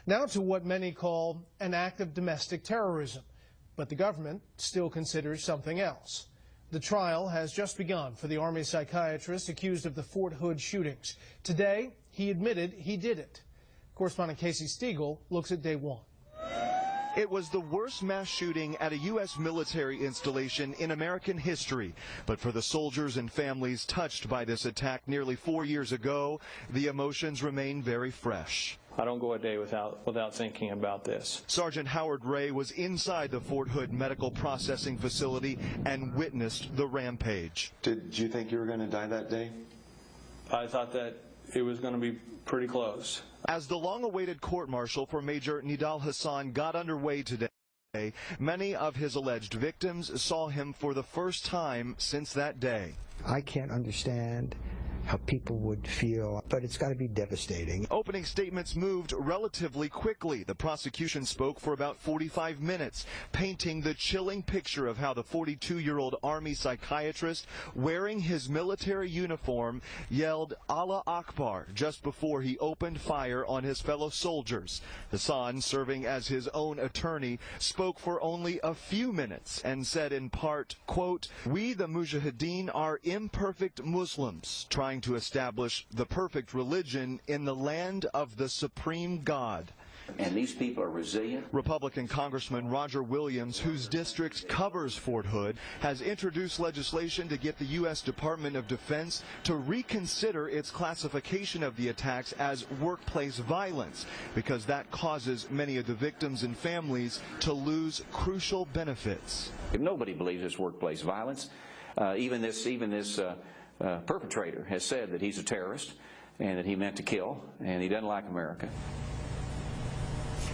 Now to what many call an act of domestic terrorism, but the government still considers something else. The trial has just begun for the Army psychiatrist accused of the Fort Hood shootings. Today, he admitted he did it. Correspondent Casey Stiegel looks at day one. It was the worst mass shooting at a U.S. military installation in American history. But for the soldiers and families touched by this attack nearly 4 years ago, the emotions remain very fresh. I don't go a day without thinking about this. Sergeant Howard Ray was inside the Fort Hood medical processing facility and witnessed the rampage. Did you think you were going to die that day? I thought that it was going to be pretty close. As the long-awaited court-martial for Major Nidal Hasan got underway today, many of his alleged victims saw him for the first time since that day. I can't understand how people would feel, but it's got to be devastating. Opening statements moved relatively quickly. The prosecution spoke for about 45 minutes, painting the chilling picture of how the 42-year-old Army psychiatrist, wearing his military uniform, yelled Allah Akbar just before he opened fire on his fellow soldiers. Hasan, serving as his own attorney, spoke for only a few minutes and said in part, quote, "We the Mujahideen are imperfect Muslims trying to establish the perfect religion in the land of the supreme God." And these people are resilient. Republican Congressman Roger Williams, whose district covers Fort Hood, has introduced legislation to get the U.S. Department of Defense to reconsider its classification of the attacks as workplace violence, because that causes many of the victims and families to lose crucial benefits. If nobody believes it's workplace violence, even this perpetrator has said that he's a terrorist and that he meant to kill and he doesn't like America.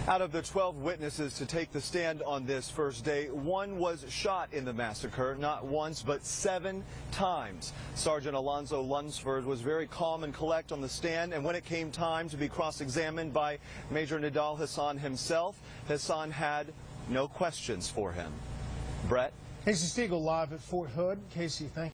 Out of the 12 witnesses to take the stand on this first day, one was shot in the massacre, not once but 7 times. Sergeant Alonzo Lunsford was very calm and collect on the stand, and when it came time to be cross-examined by Major Nidal Hasan himself, Hasan had no questions for him. Bret? Casey Stiegel live at Fort Hood. Casey, thank you.